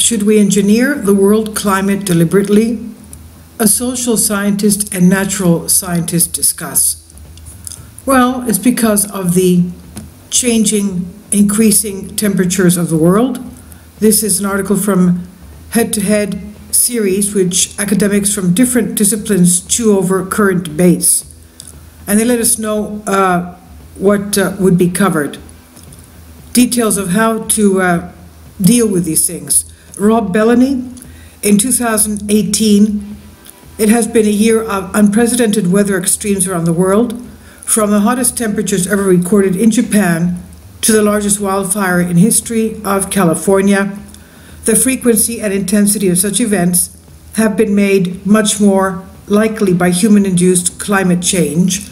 Should we engineer the world climate deliberately? A social scientist and natural scientist discuss. Well, it's because of the increasing temperatures of the world. This is an article from Head to Head series, which academics from different disciplines chew over current debates. And they let us know what would be covered. Details of how to deal with these things. Rob Bellany, in 2018, it has been a year of unprecedented weather extremes around the world, from the hottest temperatures ever recorded in Japan to the largest wildfire in history of California. The frequency and intensity of such events have been made much more likely by human-induced climate change.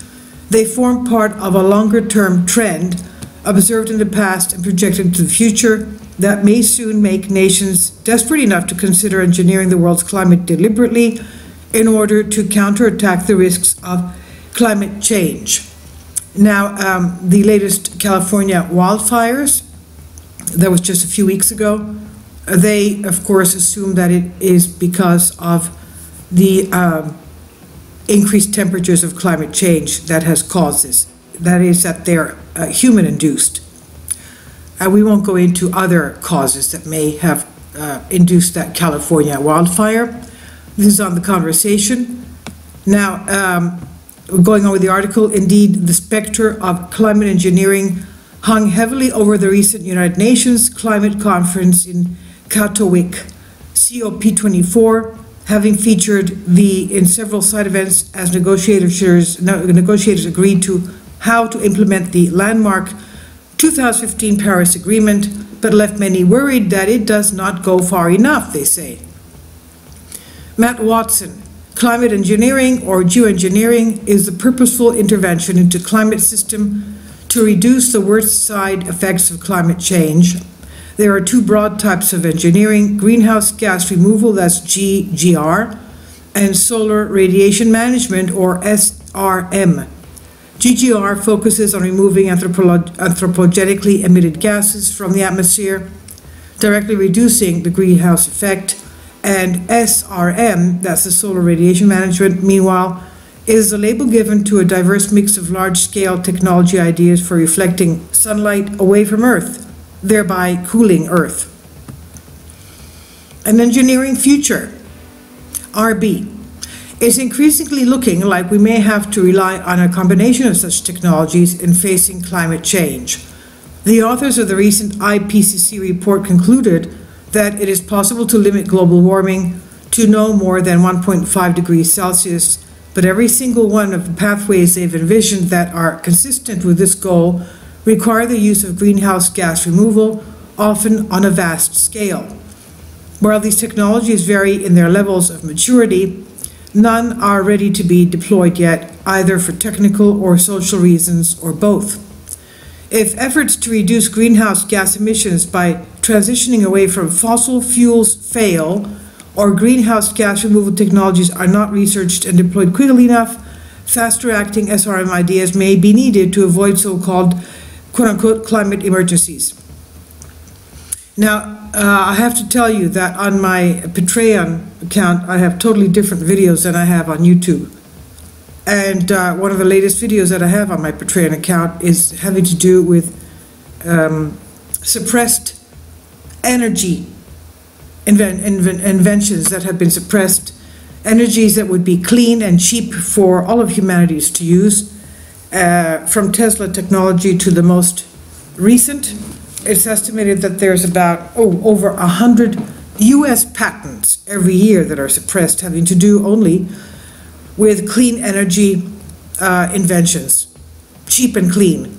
They form part of a longer-term trend observed in the past and projected into the future that may soon make nations desperate enough to consider engineering the world's climate deliberately in order to counterattack the risks of climate change. Now, the latest California wildfires, that was just a few weeks ago, they, of course, assume that it is because of the increased temperatures of climate change that has caused this. That is, that they're human-induced. We won't go into other causes that may have induced that California wildfire. This is on the conversation. Now, going on with the article, indeed, the specter of climate engineering hung heavily over the recent United Nations Climate Conference in Katowice, COP24, having featured in several side events as negotiators agreed to how to implement the landmark 2015 Paris Agreement, but left many worried that it does not go far enough, they say. Matt Watson, climate engineering or geoengineering is the purposeful intervention into climate system to reduce the worst side effects of climate change. There are two broad types of engineering: greenhouse gas removal, that's GGR, and solar radiation management, or SRM. GGR focuses on removing anthropogenically emitted gases from the atmosphere, directly reducing the greenhouse effect, and SRM, that's the solar radiation management, meanwhile, is the label given to a diverse mix of large-scale technology ideas for reflecting sunlight away from Earth, thereby cooling Earth. An engineering future, RB, is increasingly looking like we may have to rely on a combination of such technologies in facing climate change. The authors of the recent IPCC report concluded that it is possible to limit global warming to no more than 1.5 degrees Celsius, but every single one of the pathways they've envisioned that are consistent with this goal require the use of greenhouse gas removal, often on a vast scale. While these technologies vary in their levels of maturity, none are ready to be deployed yet, either for technical or social reasons, or both. If efforts to reduce greenhouse gas emissions by transitioning away from fossil fuels fail, or greenhouse gas removal technologies are not researched and deployed quickly enough, faster-acting SRM ideas may be needed to avoid so-called quote-unquote climate emergencies. Now, I have to tell you that on my Patreon account, I have totally different videos than I have on YouTube. And one of the latest videos that I have on my Patreon account is having to do with suppressed energy inventions that have been suppressed, energies that would be clean and cheap for all of humanities to use, from Tesla technology to the most recent. It's estimated that there's about over 100 US patents every year that are suppressed, having to do only with clean energy inventions, cheap and clean,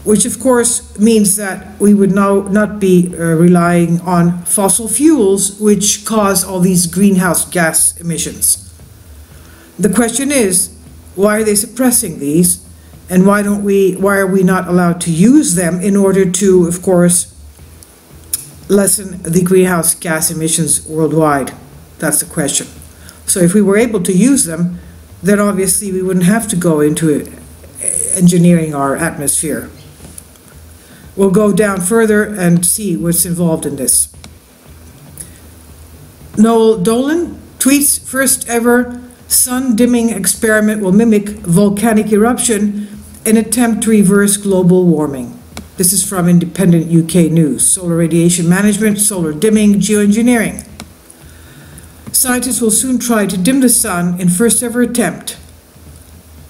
which of course means that we would now not be relying on fossil fuels, which cause all these greenhouse gas emissions. The question is, why are they suppressing these? And why are we not allowed to use them in order to, of course, lessen the greenhouse gas emissions worldwide? That's the question. So if we were able to use them, then obviously we wouldn't have to go into engineering our atmosphere. We'll go down further and see what's involved in this. Noel Dolan tweets, first ever sun dimming experiment will mimic volcanic eruption in attempt to reverse global warming. This is from independent UK news. Solar radiation management, solar dimming, geoengineering. Scientists will soon try to dim the sun in first ever attempt.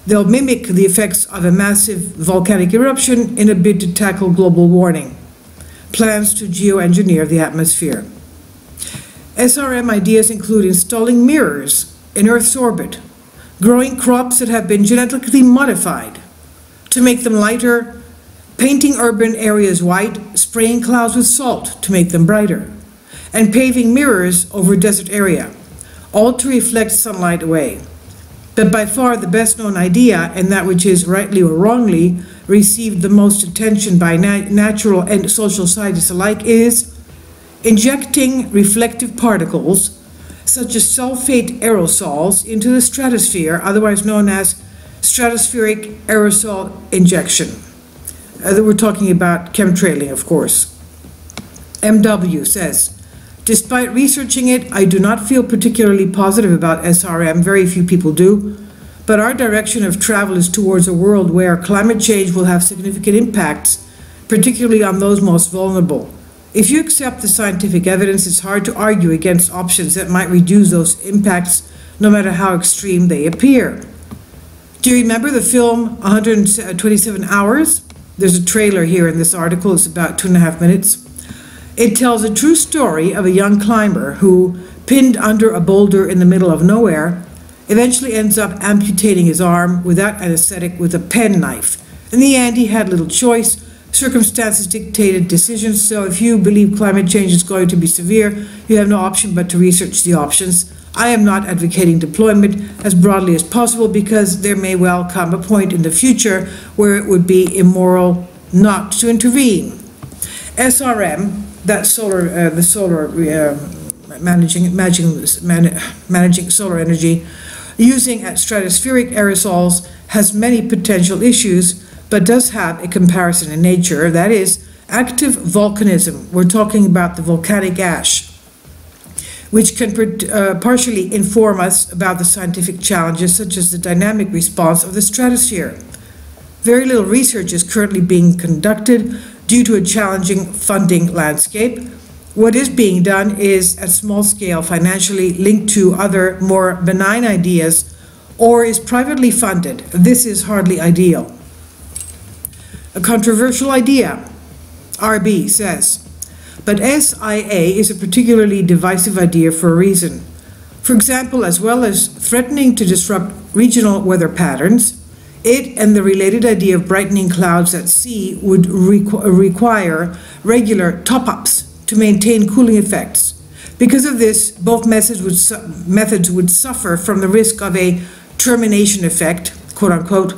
They'll mimic the effects of a massive volcanic eruption in a bid to tackle global warming. Plans to geoengineer the atmosphere. SRM ideas include installing mirrors in Earth's orbit, growing crops that have been genetically modified to make them lighter, painting urban areas white, spraying clouds with salt to make them brighter, and paving mirrors over a desert area, all to reflect sunlight away. But by far the best known idea, and that which is rightly or wrongly received the most attention by natural and social scientists alike, is injecting reflective particles such as sulfate aerosols into the stratosphere, otherwise known as stratospheric aerosol injection. We're talking about chemtrailing, of course. MW says, despite researching it, I do not feel particularly positive about SRM. Very few people do. But our direction of travel is towards a world where climate change will have significant impacts, particularly on those most vulnerable. If you accept the scientific evidence, it's hard to argue against options that might reduce those impacts, no matter how extreme they appear. Do you remember the film 127 Hours? There's a trailer here in this article. It's about 2.5 minutes. It tells a true story of a young climber who, pinned under a boulder in the middle of nowhere, eventually ends up amputating his arm without anesthetic with a penknife. In the end, he had little choice. Circumstances dictated decisions, so if you believe climate change is going to be severe, you have no option but to research the options. I am not advocating deployment as broadly as possible because there may well come a point in the future where it would be immoral not to intervene. SRM, managing solar energy using at stratospheric aerosols, has many potential issues, but does have a comparison in nature, that is, active volcanism. We're talking about the volcanic ash, which can partially inform us about the scientific challenges, such as the dynamic response of the stratosphere. Very little research is currently being conducted due to a challenging funding landscape. What is being done is at small scale, financially linked to other more benign ideas, or is privately funded. This is hardly ideal. A controversial idea, RB says, but SIA is a particularly divisive idea for a reason. For example, as well as threatening to disrupt regional weather patterns, it and the related idea of brightening clouds at sea would require regular top-ups to maintain cooling effects. Because of this, both methods would suffer from the risk of a termination effect, quote-unquote,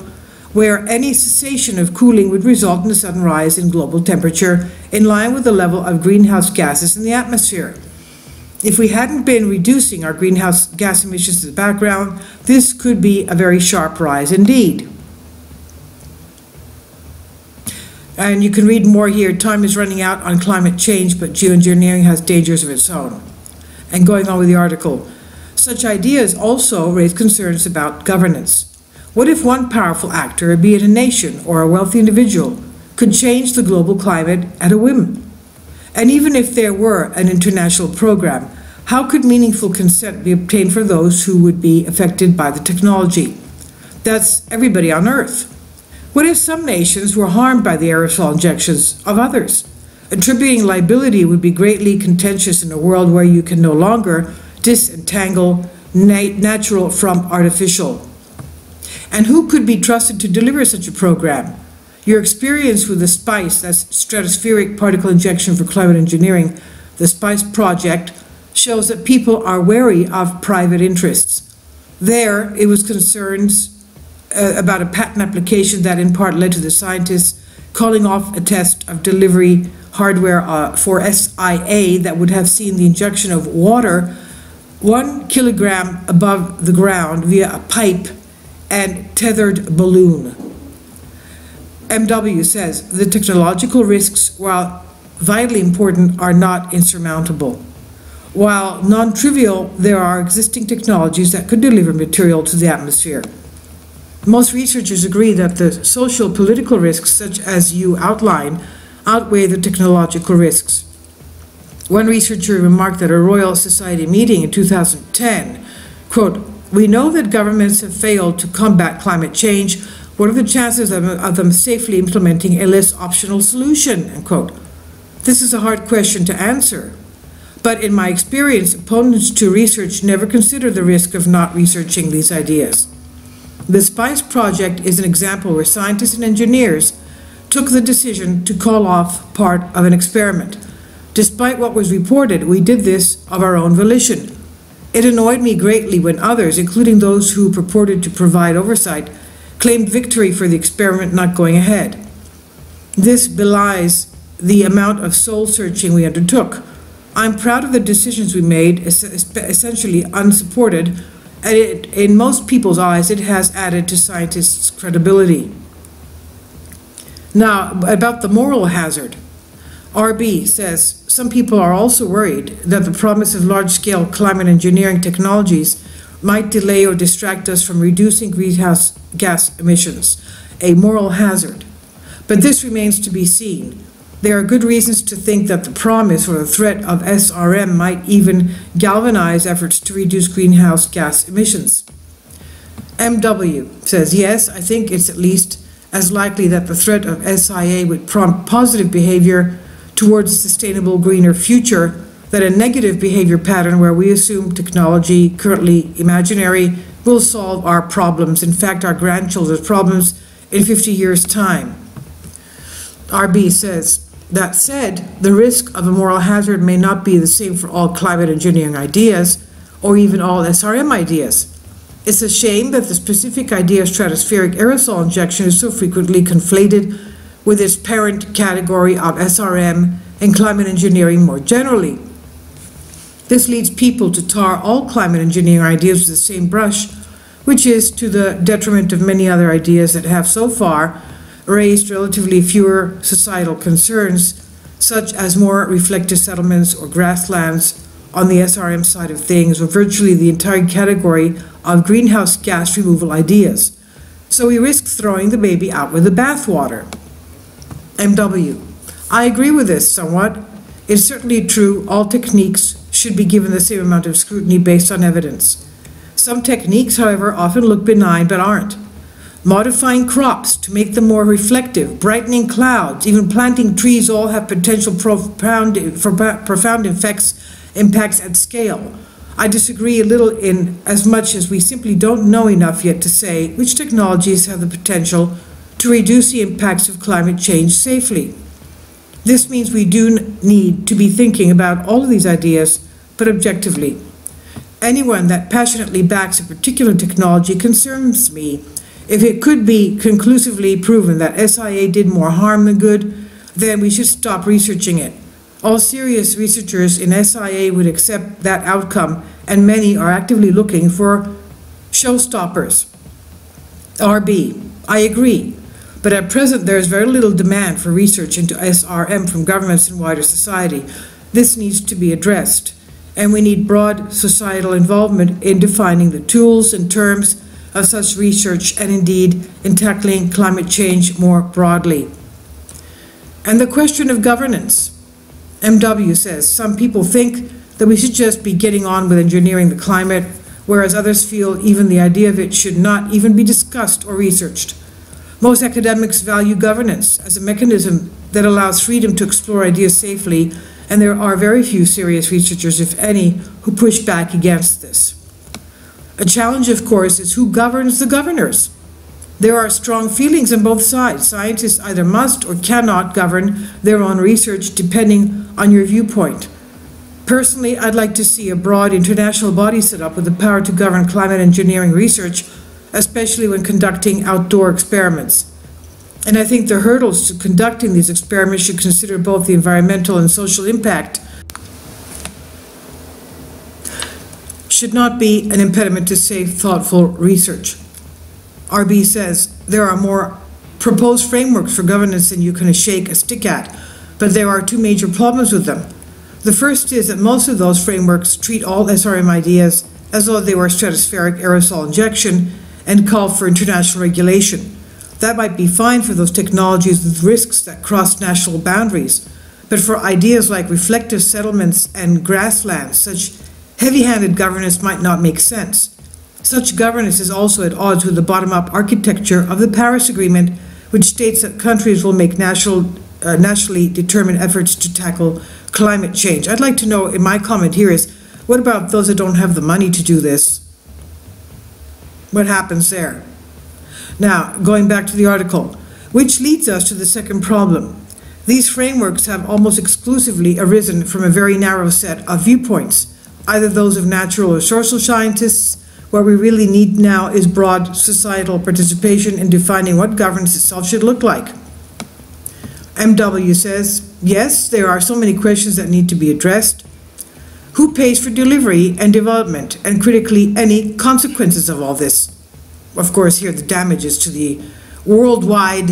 where any cessation of cooling would result in a sudden rise in global temperature in line with the level of greenhouse gases in the atmosphere. If we hadn't been reducing our greenhouse gas emissions to the background, this could be a very sharp rise indeed. And you can read more here. Time is running out on climate change, but geoengineering has dangers of its own. And going on with the article, such ideas also raise concerns about governance. What if one powerful actor, be it a nation or a wealthy individual, could change the global climate at a whim? And even if there were an international program, how could meaningful consent be obtained for those who would be affected by the technology? That's everybody on Earth. What if some nations were harmed by the aerosol injections of others? Attributing liability would be greatly contentious in a world where you can no longer disentangle natural from artificial. And who could be trusted to deliver such a program? Your experience with the SPICE, that's Stratospheric Particle Injection for Climate Engineering, the SPICE project, shows that people are wary of private interests. There, it was concerns about a patent application that in part led to the scientists calling off a test of delivery hardware for SIA that would have seen the injection of water 1 kilogram above the ground via a pipe and tethered balloon. MW says, the technological risks, while vitally important, are not insurmountable. While non-trivial, there are existing technologies that could deliver material to the atmosphere. Most researchers agree that the social political risks, such as you outline, outweigh the technological risks. One researcher remarked at a Royal Society meeting in 2010, quote, "We know that governments have failed to combat climate change. What are the chances of them safely implementing a less optional solution?" End quote. This is a hard question to answer. But in my experience, opponents to research never consider the risk of not researching these ideas. The SPICE project is an example where scientists and engineers took the decision to call off part of an experiment. Despite what was reported, we did this of our own volition. It annoyed me greatly when others, including those who purported to provide oversight, claimed victory for the experiment not going ahead. This belies the amount of soul-searching we undertook. I'm proud of the decisions we made, essentially unsupported, and in most people's eyes, it has added to scientists' credibility. Now, about the moral hazard. RB says, some people are also worried that the promise of large-scale climate engineering technologies might delay or distract us from reducing greenhouse gas emissions, a moral hazard. But this remains to be seen. There are good reasons to think that the promise or the threat of SRM might even galvanize efforts to reduce greenhouse gas emissions. MW says, yes, I think it's at least as likely that the threat of SIA would prompt positive behavior towards a sustainable, greener future than a negative behavior pattern where we assume technology, currently imaginary, will solve our problems, in fact, our grandchildren's problems, in 50 years' time. RB says, that said, the risk of a moral hazard may not be the same for all climate engineering ideas, or even all SRM ideas. It's a shame that the specific idea of stratospheric aerosol injection is so frequently conflated with its parent category of SRM and climate engineering more generally. This leads people to tar all climate engineering ideas with the same brush, which is to the detriment of many other ideas that have so far raised relatively fewer societal concerns, such as more reflective settlements or grasslands on the SRM side of things, or virtually the entire category of greenhouse gas removal ideas. So we risk throwing the baby out with the bathwater. MW. I agree with this somewhat. It's certainly true all techniques should be given the same amount of scrutiny based on evidence. Some techniques, however, often look benign but aren't. Modifying crops to make them more reflective, brightening clouds, even planting trees all have potential profound impacts at scale. I disagree a little in as much as we simply don't know enough yet to say which technologies have the potential to reduce the impacts of climate change safely. This means we do need to be thinking about all of these ideas, but objectively. Anyone that passionately backs a particular technology concerns me. If it could be conclusively proven that SIA did more harm than good, then we should stop researching it. All serious researchers in SIA would accept that outcome, and many are actively looking for showstoppers. RB, I agree, but at present there is very little demand for research into SRM from governments and wider society. This needs to be addressed, and we need broad societal involvement in defining the tools and terms of such research, and indeed in tackling climate change more broadly. And the question of governance. MW says, some people think that we should just be getting on with engineering the climate, whereas others feel even the idea of it should not even be discussed or researched. Most academics value governance as a mechanism that allows freedom to explore ideas safely, and there are very few serious researchers, if any, who push back against this. A challenge, of course, is who governs the governors. There are strong feelings on both sides. Scientists either must or cannot govern their own research depending on your viewpoint. Personally, I'd like to see a broad international body set up with the power to govern climate engineering research, especially when conducting outdoor experiments. And I think the hurdles to conducting these experiments should consider both the environmental and social impact. Should not be an impediment to safe, thoughtful research. RB says, there are more proposed frameworks for governance than you can shake a stick at, but there are two major problems with them. The first is that most of those frameworks treat all SRM ideas as though they were stratospheric aerosol injection and call for international regulation. That might be fine for those technologies with risks that cross national boundaries, but for ideas like reflective settlements and grasslands, such heavy-handed governance might not make sense. Such governance is also at odds with the bottom-up architecture of the Paris Agreement, which states that countries will make nationally determined efforts to tackle climate change. I'd like to know, in my comment here is, what about those that don't have the money to do this? What happens there? Now, going back to the article, which leads us to the second problem. These frameworks have almost exclusively arisen from a very narrow set of viewpoints, either those of natural or social scientists. What we really need now is broad societal participation in defining what governance itself should look like. MW says, yes, there are so many questions that need to be addressed. Who pays for delivery and development, and critically, any consequences of all this? Of course, here the damages to the worldwide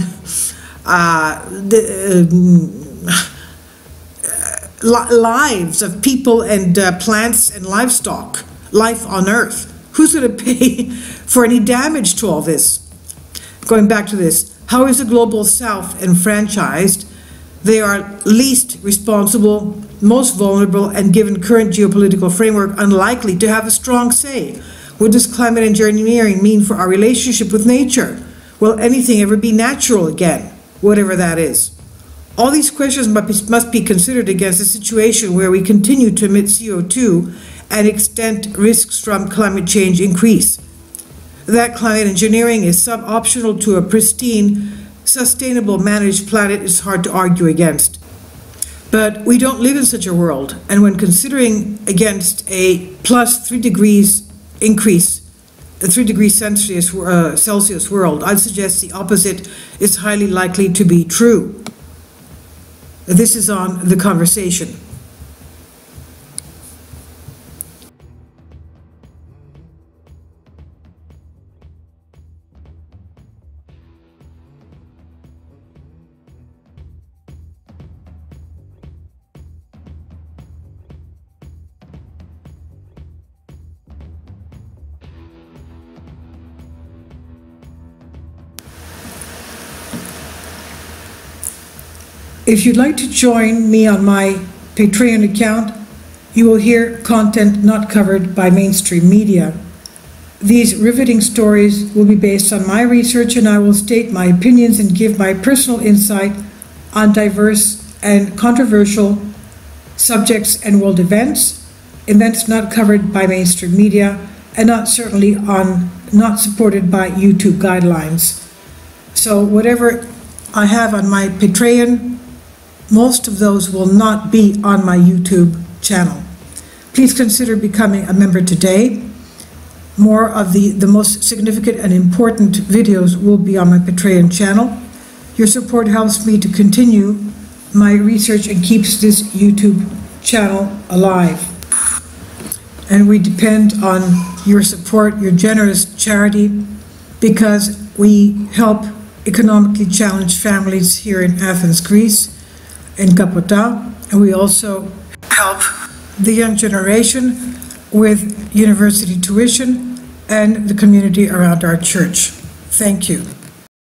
lives of people and plants and livestock, life on Earth. Who's going to pay for any damage to all this? Going back to this, how is the Global South enfranchised? They are least responsible, most vulnerable, and given current geopolitical framework, unlikely to have a strong say. What does climate engineering mean for our relationship with nature? Will anything ever be natural again, whatever that is? All these questions must be considered against a situation where we continue to emit CO2 and extent risks from climate change increase. That climate engineering is sub-optional to a pristine, sustainable, managed planet is hard to argue against. But we don't live in such a world, and when considering against a plus 3 degrees increase, a 3 degrees Celsius world, I'd suggest the opposite is highly likely to be true. This is on The Conversation. If you'd like to join me on my Patreon account, you will hear content not covered by mainstream media. These riveting stories will be based on my research, and I will state my opinions and give my personal insight on diverse and controversial subjects and world events not covered by mainstream media, and not supported by YouTube guidelines. So whatever I have on my Patreon, most of those will not be on my YouTube channel. Please consider becoming a member today. More of the most significant and important videos will be on my Patreon channel. Your support helps me to continue my research and keeps this YouTube channel alive. And we depend on your support, your generous charity, because we help economically challenged families here in Athens, Greece, in Kapota, and we also help the young generation with university tuition and the community around our church. Thank you.